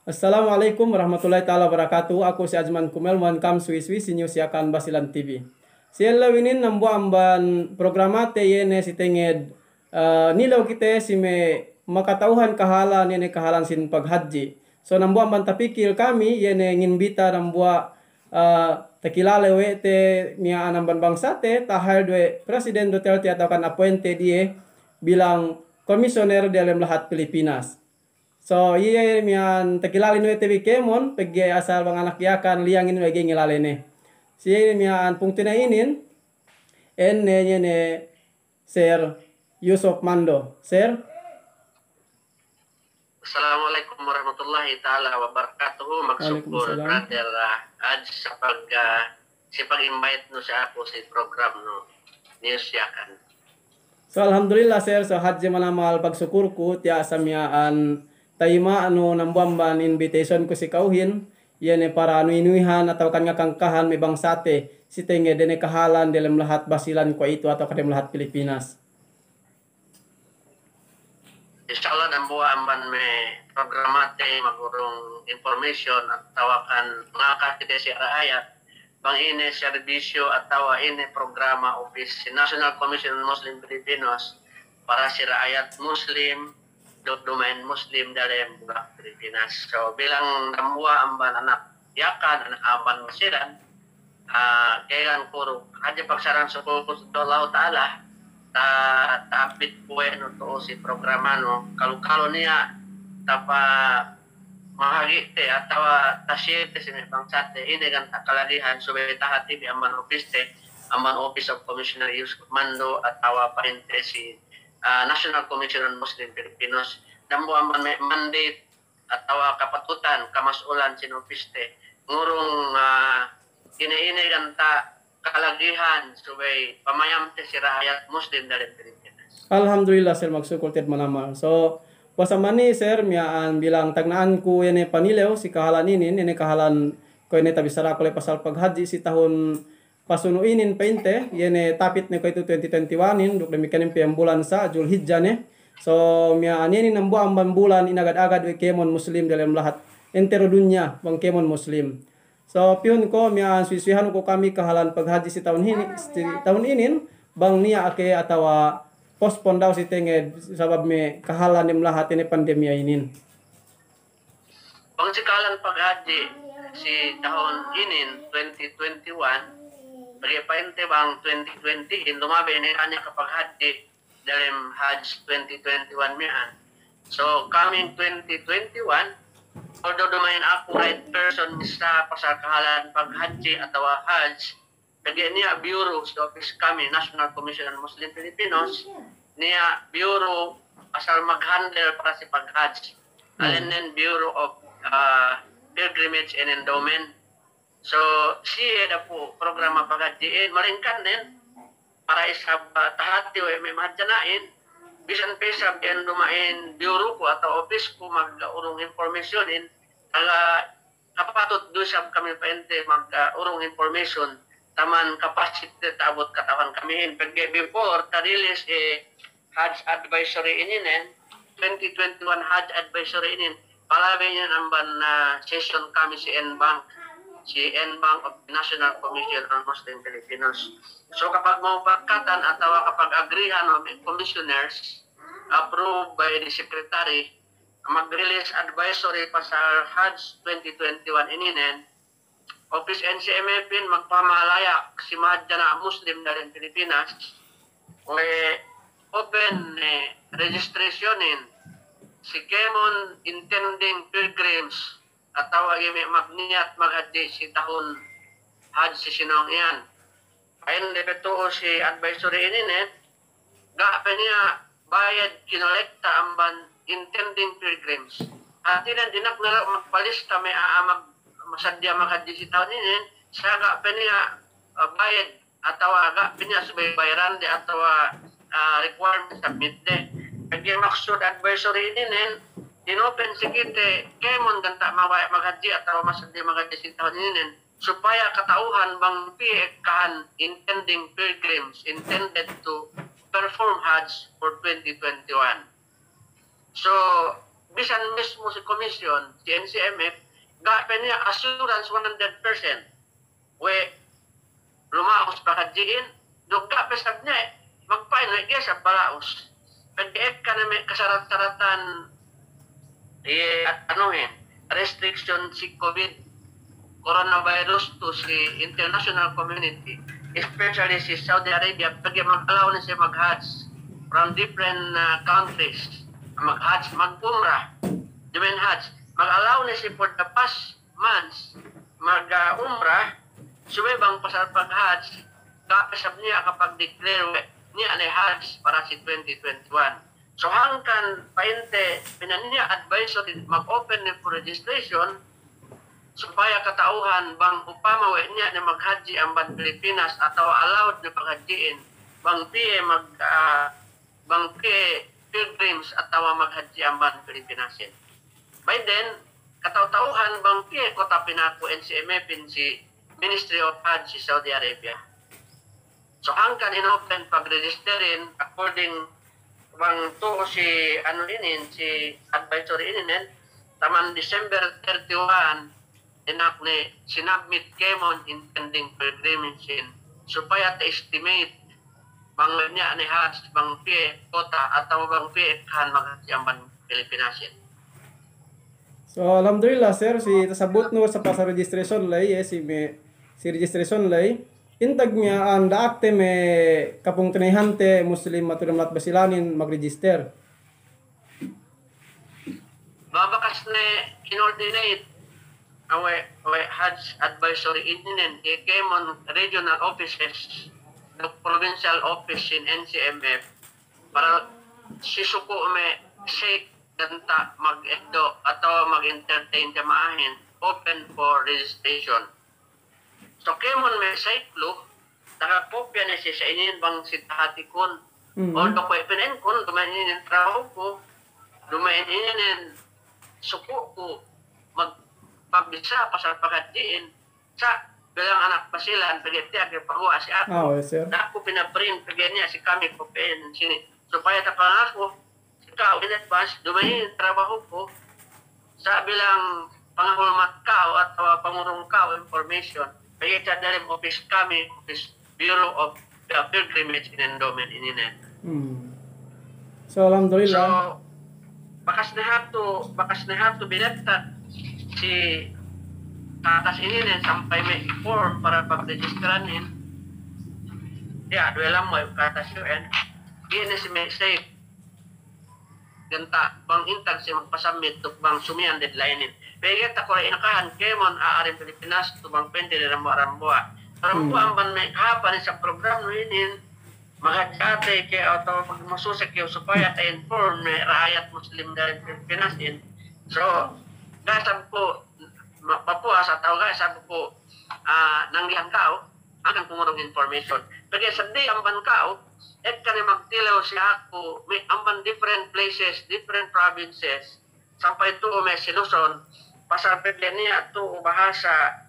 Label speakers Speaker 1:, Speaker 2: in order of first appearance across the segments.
Speaker 1: Assalamualaikum warahmatullahi taala wabarakatuh. Aku si Ajman Kumel kam suwi-suwi sinyo siakan Basilan TV. Siya winin nambu amban programate yene si tenged nilaw kite si me makatauhan kahalan yene kahalan sin paghaji. So nambu amban tapikil kami yene nginbita nambu takilale te niya anamban bangsa te tahal dwe Presiden Duterte atau kan appointe dia bilang komisioner dalam lahat Pilipinas. So iya mian tekilalin we tebi kemon pegi asal bang anak yakan liangin we ngilalene. Si mian pungtina inin enne yene Sir Yusuf Mando. Sir,
Speaker 2: Assalamualaikum warahmatullahi taala wabarakatuh. Magsugod
Speaker 1: Waalaikumsalam.
Speaker 2: brother ad sa invite no sa ako sa program no news yakan.
Speaker 1: So alhamdulillah sir so haji manamal pagsukurku tiya samiaan tayma nambuamban invitation ko si kauhin yene para inuihan atau kan ngakangkahan may bangsate si tenge dene kahalan dalam lahat basilan ko itu atau kadem lahat Pilipinas.
Speaker 2: Insyaallah nambuwa amban me programate magurong information at tawakan ngaka kita si rakyat bang ini serbisyo atau ini programa office National Commission on Muslim Filipinos para si rakyat Muslim domain Muslim dalam budak Pilipinas. So bilang nambuwa amban anak yakan anak amban masiran kailan kuro aja pagsaran sa Allah Ta'ala tapit puwe no to si programa no kalau niya tapa mahagi te atau tasyete si bangsate ini kan takalalihan subay tahati bi amman office of Commissioner Yusuf Mando atau pahinte si National Commission on Muslim Filipinos dambo amman mandate atau kapatutan kamasulan sin office te ngurong ini kan ta kalagihan subay pamayam te si rakyat Muslim dari Pilipinas.
Speaker 1: Alhamdulillah sir magsukur tet manamal. So pasamani sir miaan bilang tagnaan ku yene panilew si kahalan inin yene kahalan ko yene tabisara ko le pasal paghaji si tahun pasuno inin painte yene tapit ne ko itu 2021 in duk demikian PM bulan sa Zulhijjah ne. So miaan yene nambu amban bulan inagad-agad we kemon muslim dalam lahat entero dunya bang kemon muslim. So piun ko mian suisihan ko kami kahalan paghaji si tahun ini bang niya ake atawa postpone daw si tenged sabab me kahalan im lahat ini pandemya inin.
Speaker 2: Bang si kahalan paghaji si tahun ini 2021 bagi painte bang 2020 in lumabe ni kanya kapaghaji dalam Hajj 2021 mian. So coming 2021 although dumain ako right person sa pasal kahalan paghaji atau Hajj, kaya niya Bureau sa office kami, National Commission on Muslim Filipinos, niya Bureau pasal mag-handle para si pag-Hajj. Alin din Bureau of Pilgrimage and Endowment. So, siya na po programa paghaji, maringkan din para isab tahati o may mahadjanain, bisan pesab yan dumain bureau ko atau office ko mag-urong information in kapatot do sab kami paente mag-urong information taman capacity taabot katawan kami in before ta-release Hajj advisory ininen 2021 Hajj advisory inin palabi niya namban na session kami si NBank of the National Commission on Muslim Filipinos. So kapag mapagkatan atau kapag agreehan ng commissioners approved by the secretary mag-release advisory pasal Hajj 2021 ininen Office NCMF magpamalaya si mahadya na Muslim dari Pilipinas open registrationin si Kemon intending pilgrims atau magniyat maghaji si tahun Hajj si sinong iyan. Ayun depeto si advisory ini ga pa niya bayad kinolekta amban intending pilgrims. Hati na dinak nila magpalista may masadya maghaji si tahun ini siya ga pa niya bayad atau ga pa niya subay bayaran di atau requirement submit de. Kaya maksud advisory ini inopen si kite kemon ganta maghaji atau masadya maghaji si tahun ini supaya katauhan bang piekahan intending pilgrims intended to perform Hajj for 2021. So bisan mismo si Commission, si NCMF, gapin niya assurance 100%. We, lumaos pa kadjiin, doon gapin sab niya, magpain na iya sa balaos. Pag-iik ka na may kasarat-saratan, restriction si COVID, coronavirus to si international community, especially si Saudi Arabia, pag mag-allow na siya mag-hajj from different countries, mag-hajj, mag-umrah, dumain hajj, mag-allow na siya for the past months, mag-umrah, sumibang pa sa pag-hajj, kapasab niya kapag declare niya na hajj para si 2021. So hangkan painte pinaniya advisory mag-open na for registration supaya katauhan bang upama niya na maghaji ang ban Pilipinas atau allowed na paghajiin bang piye bang piye pilgrims atau maghaji ang ban Pilipinasin. By then katauhan bang piye kota pinako NCMF si Ministry of Hajj si Saudi Arabia. So hangkan inopen pag-registerin according bang to si si advisory inin taman December 31 inak ni sinabmit kemon intending pilgrimage supaya ta-estimate bang niya ni hajj bang piye kota atau bang piye kan magsiamban Pilipinasin.
Speaker 1: So alhamdulillah sir si tasabot no sa pasa registration lay si registration lay intag niya ang daakte me kapung tinihante muslim matunamat basilanin mag-register.
Speaker 2: Babakas na inordinate awe Hajj advisory inin kemon regional offices the provincial office in NCMF para sisuko me shake danta mag-edo atau mag-entertain jamaahin open for registration. So kemon may saiklo, nakakopya na siya sa inin bang sitahatikon. Although ko ipinin kon, dumainin yung trabaho ko, dumainin suko ko, magpabisa pa sa pagkadiin, sa bilang anak pasilan, pagkatiya, pagkuha si ako.
Speaker 1: Oh, yes, sir.
Speaker 2: Na ako pinaprint, pagyan niya si kami ko pin, supaya tapang ako, ikaw in advance, dumainin yung trabaho ko, sa bilang pangahulmat kao at pangurong kao information, pagkita na rin office kami, office Bureau of Pilgrimage in Endowment inin.
Speaker 1: So alhamdulillah.
Speaker 2: So bakas na have to binetta si kakas inin sampai may form para pag-registranin. Ya, dua lang mo katas yun. Gini si may safe. Ganta bang intag si magpasubmit to bang sumian deadline. Pagkita ko rin inakahan kemon aaring Pilipinas to bang pwede rin rambuan. Rambuan ban may kahapan sa program no inin magkate kay auto magmasusik yung supaya ta-inform na rakyat Muslim dari Pilipinas in. So, gasab po mapuha sa tao gasab po nanggihan kao akan pumurong information. Pagka sa di ang ban kao ka na magtilaw siya ako may amban different places, different provinces sampai to may Luzon pasapit niya to bahasa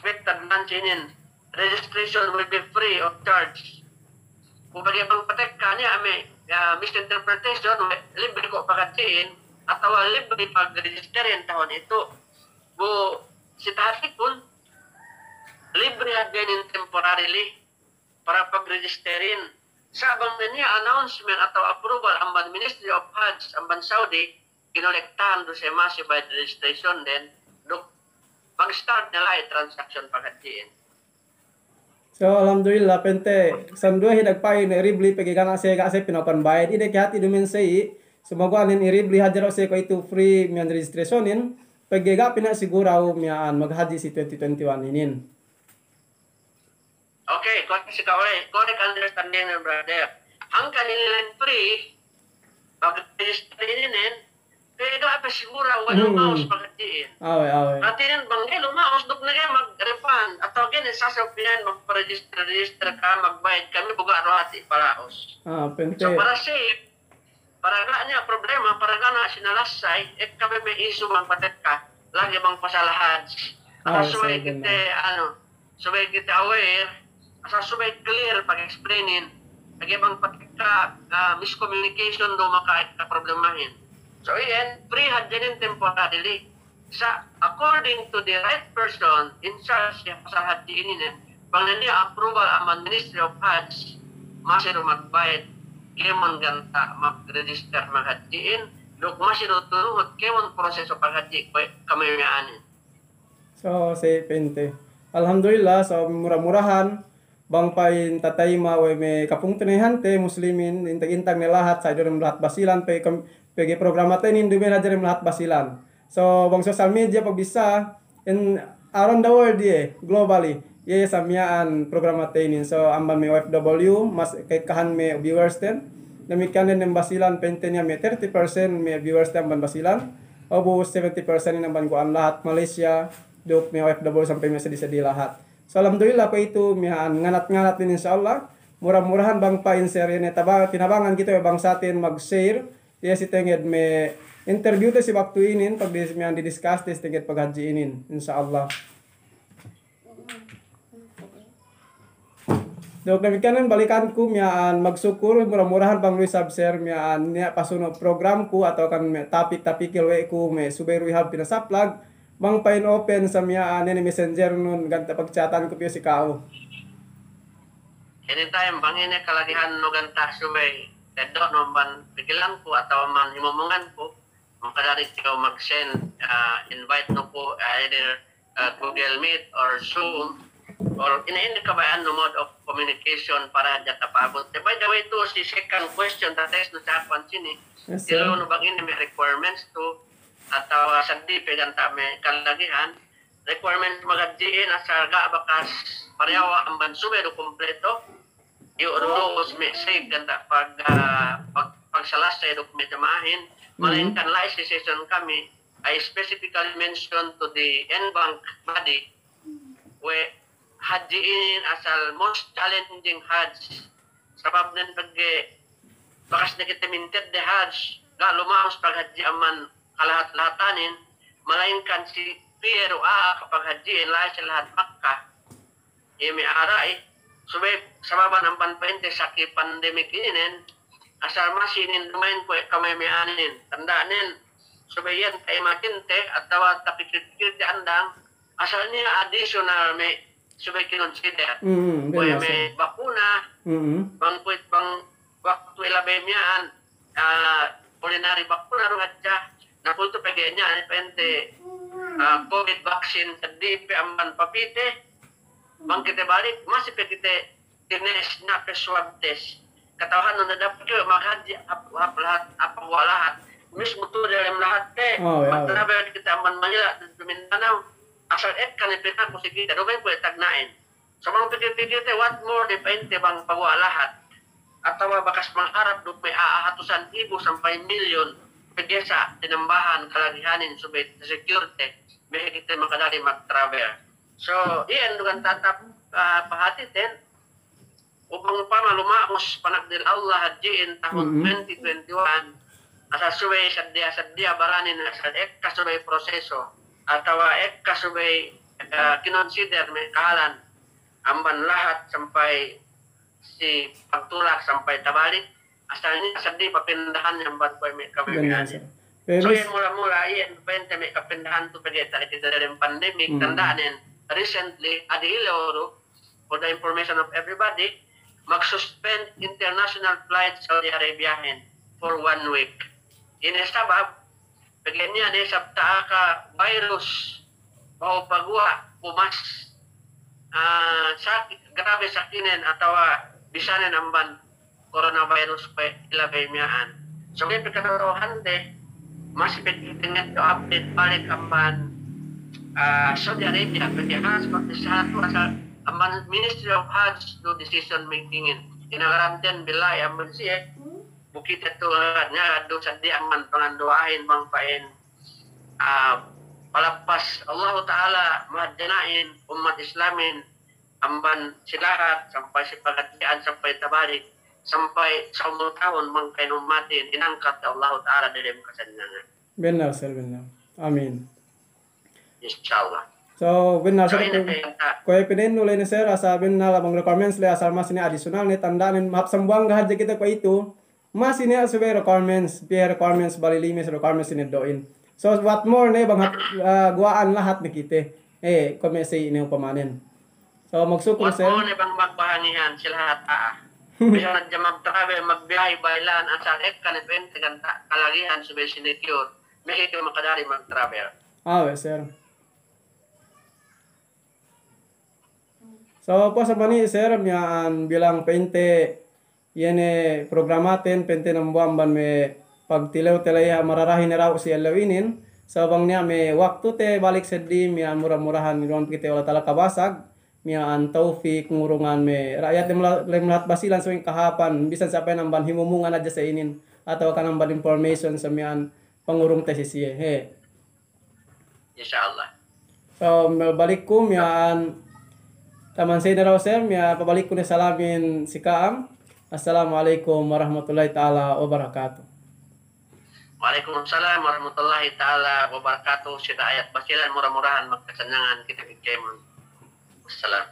Speaker 2: expected mancinin registration will be free of charge. Kung bang patek ka niya may misinterpretation libre ko pagkatiin atau libre pag-registerin tahun itu bu sitahati pun libre again temporarily para pag-registerin sa abang niya announcement atau approval ang Ministry of Hajj ang Saudi kinolektahan do sa massive registration then pag-start nila transaction pagkatiin.
Speaker 1: So alhamdulillah pente sandua hinagpay na iribli pagigana sa kasi pinapanbayad ide kati dumen say sumagwanin iribli hadero sa ko itu free mian registrationin pagiga pina siguraw mian maghaji si 2021 inin.
Speaker 2: Okay, correct understanding brother. Ang kanilang free pag-registrainin pero apa siguro wala maus pagkatiin.
Speaker 1: Awe.
Speaker 2: Atin bang lumaos dug na kay mag-refund atau gani sasapinan mag-register ka magbayad kami buga rohati palaos.
Speaker 1: Pente.
Speaker 2: So para safe para ga niya problema para ga na sinalasay kami may issue bang patet ka lagi bang pasalahan. Asubay kita aware, asubay clear pag-explainin lagi bang patet miscommunication do maka problemahin. So iyan, free hadyanin temporarily. According to the right person in charge sa hadji ini, pag niya approval ang Ministry of Hajj, masiro magbayad, kemon ganta mag-register maghadjiin, dok masiro turut kemon proseso paghadji kami maanin.
Speaker 1: So, si Pente. Alhamdulillah, so murah-murahan, bang pain tatayma we may kapungtunihante muslimin intag-intag ni lahat sa idorem lahat basilan pegi programa tenin dumen hajarem lahat basilan. So bang social media pag bisa in around the world globally ye samiaan programa tenin. So amban may OFW mas kay kahan may viewers ten demikian din basilan pentenya may 30% may viewers ten ban basilan obo 70% in amban ko an lahat Malaysia dok may OFW sampai may sedi-sedi lahat. So alhamdulillah po ito mihaan nganat-nganat din insyaallah. Murah-murahan bang pa-inshare yan tinabangan kita bang sa atin mag-share. Iya si tenged may interview to si waktu inin pag mihaan di-discuss tes tenged paghaji inin insyaallah. Dok demikian balikan ku mihaan magsyukur murah-murahan bang Luis share mihaan niya pasunod program ku atau kan topik-topik we ku may subay rehab pinasaplag. Bang pain open sa miyaan ni messenger nun ganta pagchatan ko piyo si Kao.
Speaker 2: Anytime bang ini kalagihan no ganta subay tedo no ban pikilan ko atau man himumungan ko makadari ko mag-send invite no ko either Google Meet or Zoom or ini kabayan no mode of communication para jata paabot. By the way to si second question that is no sa sini.
Speaker 1: Yes, sir.
Speaker 2: No bang ini may requirements to atau sandi peganta may kalagihan requirement magadjiin asarga bakas parehawa ang bansube do kompleto iuros may save ganda pagsalas sa dokumento maahin malainkan live session kami I specifically mentioned to the NBank body we hadjiin asal most challenging hajj sabab nan bakas na kita minted de hajj ga lumaos paghadji aman kalahat-lahatanin, malainkan si Pero kapag hajiin lahat sa lahat Makkah, may aray, subay sababan ang panpainte sa pandemic inin, asal masinin dumain ko kamay may anin, tandaanin, subay yan tayo makinte at tawa tapikit-pikit andang, asal niya additional may subay kinonsider. Kaya may bakuna, bang waktu ilabay miyaan, ordinary bakuna ro hadja, napunto pagyan niya, pente COVID vaccine sa DP amban papite, bang kita balik, masih kita tines na swab test. Katawahan nung nadapat ko, makahadji lahat, lahat. Mismo to dalam lahat magtravel kita amban Manila, Mindanao, asal kanipin ko sige, doon ko itagnain. So mga pikir-pikir what more, depende bang pagwa lahat. Atau bakas mangharap doon may aahatusan ibu sampai milyon, pagkesa tinambahan kalagihanin subay security may kita makadali mag-travel. So iyan dugan tatap pahatitin upang lumaos panagdil Allah hadjiin tahun 2021 asa subay sadya baranin asa ekka subay proseso atau ekka subay kinonsider may kahalan amban lahat sampai si pagtulak sampai tabalik asalnya sedih papindahan yang buat kami so yang mula-mula yan pwede may kapindahan to pwede tayo dalam pandemic tandaan recently adiloro for the information of everybody mag-suspend international flights Saudi Arabia for 1 week ini sabab pagyan niya sabta ka virus o pagwa pumas grabe sakinen atau bisanin amban coronavirus pa ilabay miyaan. So ngayon pagkatarohan masih pagkitingan to update balik amban Saudi Arabia pagkihas magdisyato sa amban Ministry of Hajj do decision making inagaramtian bilay amban siya bukit ito nga do sa di amban panganduahin bang pain palapas Allah Ta'ala mahadjanain umat Islamin amban silahat sampai si pagatian sampai tabalik sampai sa umur tahun mengkainumatin inangkat Allah Ta'ala dalam kesenangan.
Speaker 1: Benar, sir, benar. Amin.
Speaker 2: Insyaallah.
Speaker 1: So, benar
Speaker 2: So
Speaker 1: sir,
Speaker 2: ini kaya
Speaker 1: kaya pinenulay ni sir, asa na labang requirements le asal mas ini additional ni tandaan map sambuang gahaja kita ko itu, mas ini asube requirements, pia requirements bali limis requirements ini doin. So, what more ne bang guaan lahat ni kita. Kami sa ini pamanen. So, magsukur
Speaker 2: What
Speaker 1: sir.
Speaker 2: mo na bang magbahangihan sila lahat Kaya nandiyan magtravel, magbiyahe, bailan, ang sakit, kanipente, kalagihan, subay sinecure. May ikaw makadali mag-travel.
Speaker 1: Sir. So, po sa mani, sir, bilang pente, yan programatin, pente ng buwan ban may pagtilaw-tilaya, mararahin na raw si alawinin. So, bang niya, may waktu te, balik sa di, may murah-murahan, may kita wala tala kabasag, may taufik, ngurungan, may rakyat lahat basilan sa kahapan, bisan sa pan ng ban, himumungan na dyan sa inin, atau ka ng ban information sa miyan, pangurong te si siya.
Speaker 2: Inshallah.
Speaker 1: So, balik ko, taman sa raw sir, pabalik ko na salamin si Kaam. Assalamualaikum warahmatullahi ta'ala wabarakatuh.
Speaker 2: Waalaikumsalam warahmatullahi ta'ala wabarakatuh. Sida ayat basilan murah-murahan magkasanyangan kita bigay mo. Wassalam.